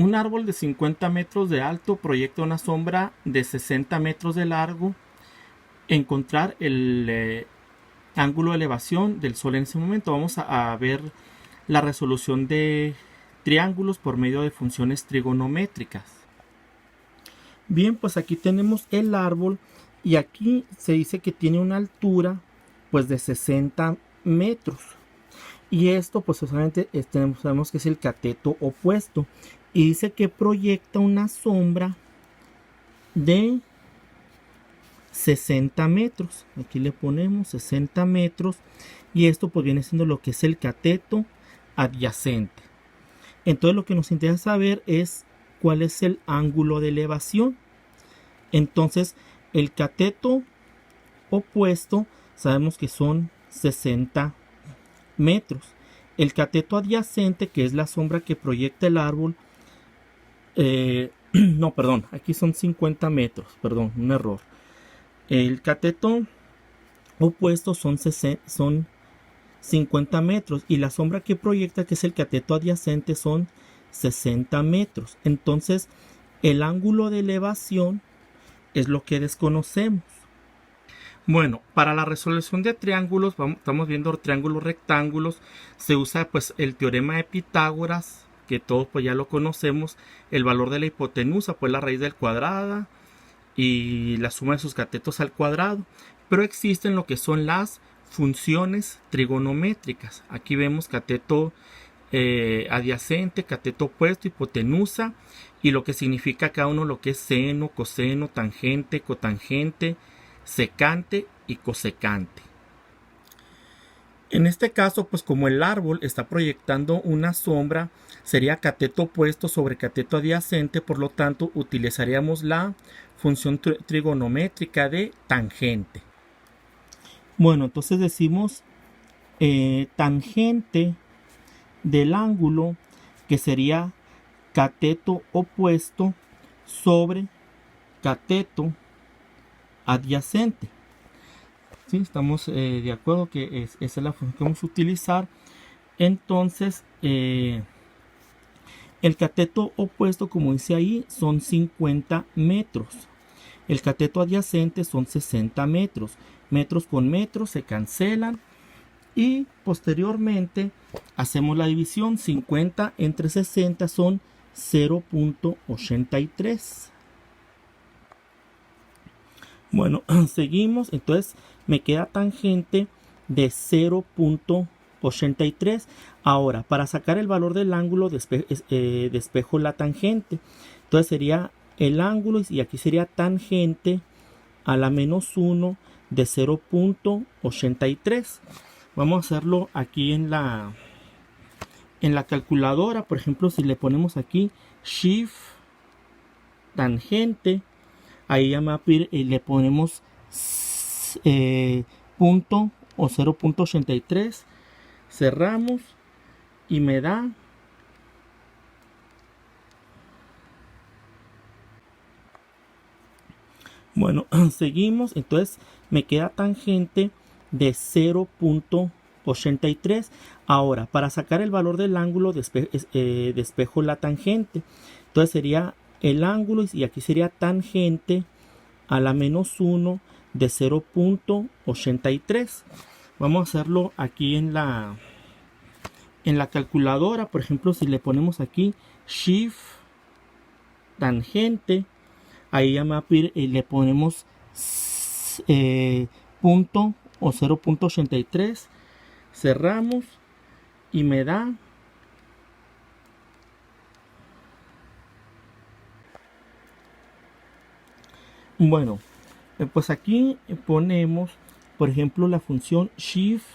Un árbol de 50 metros de alto proyecta una sombra de 60 metros de largo. Encontrar el ángulo de elevación del Sol en ese momento. Vamos a ver la resolución de triángulos por medio de funciones trigonométricas. Bien, pues aquí tenemos el árbol y aquí se dice que tiene una altura pues de 60 metros. Y esto pues solamente sabemos que es el cateto opuesto. Y dice que proyecta una sombra de 60 metros. Aquí le ponemos 60 metros. Y esto pues viene siendo lo que es el cateto adyacente. Entonces lo que nos interesa saber es cuál es el ángulo de elevación. Entonces el cateto opuesto sabemos que son 60 metros. El cateto adyacente, que es la sombra que proyecta el árbol, no, perdón, aquí son 50 metros, perdón, un error. El cateto opuesto son 50 metros y la sombra que proyecta, que es el cateto adyacente, son 60 metros. Entonces el ángulo de elevación es lo que desconocemos. Bueno, para la resolución de triángulos, estamos viendo triángulos rectángulos, se usa pues el teorema de Pitágoras, que todos pues ya lo conocemos, el valor de la hipotenusa, pues la raíz del cuadrada y la suma de sus catetos al cuadrado. Pero existen lo que son las funciones trigonométricas. Aquí vemos cateto adyacente, cateto opuesto, hipotenusa, y lo que significa cada uno, lo que es seno, coseno, tangente, cotangente, secante y cosecante. En este caso, pues como el árbol está proyectando una sombra, sería cateto opuesto sobre cateto adyacente, por lo tanto utilizaríamos la función trigonométrica de tangente. Bueno, entonces decimos tangente del ángulo, que sería cateto opuesto sobre cateto adyacente. ¿Sí? Estamos de acuerdo que esa es la función que vamos a utilizar. Entonces el cateto opuesto, como dice ahí, son 50 metros. El cateto adyacente son 60 metros. Metros con metros se cancelan. Y posteriormente hacemos la división. 50 entre 60 son 0.83. Bueno, seguimos. Entonces me queda tangente de 0.83. Ahora, para sacar el valor del ángulo, despejo la tangente. Entonces sería el ángulo, y aquí sería tangente a la menos 1 de 0.83. Vamos a hacerlo aquí en la calculadora. Por ejemplo, si le ponemos aquí shift tangente, ahí ya me va a pedir, le ponemos punto o 0.83, cerramos y me da bueno, seguimos. Entonces me queda tangente de 0.83. Ahora, para sacar el valor del ángulo, despejo la tangente. Entonces sería el ángulo, y aquí sería tangente a la menos 1 de 0.83. Vamos a hacerlo aquí en la calculadora. Por ejemplo, si le ponemos aquí shift tangente, ahí ya me va a pedir, le ponemos punto o 0.83, cerramos y me da bueno, pues aquí ponemos, por ejemplo, la función shift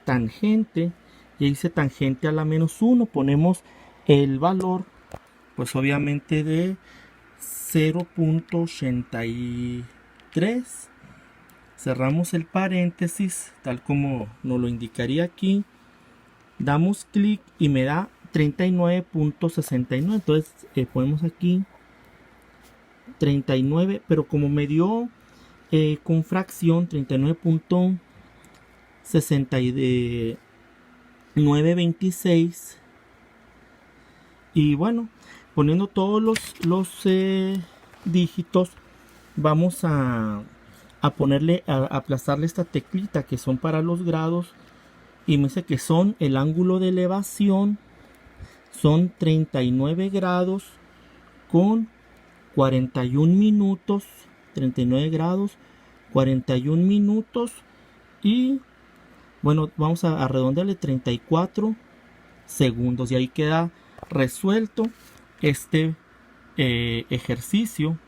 tangente, y dice tangente a la menos 1, ponemos el valor pues obviamente de 0.83, cerramos el paréntesis tal como nos lo indicaría aquí, damos clic y me da 39.69. Entonces ponemos aquí 39, pero como me dio con fracción 39.6926, y bueno, poniendo todos los dígitos, vamos a ponerle, a aplazarle esta teclita que son para los grados. Y me dice que son el ángulo de elevación, son 39 grados con 41 minutos. 39 grados, 41 minutos. Y bueno, vamos a redondearle 34 segundos. Y ahí queda resuelto este ejercicio.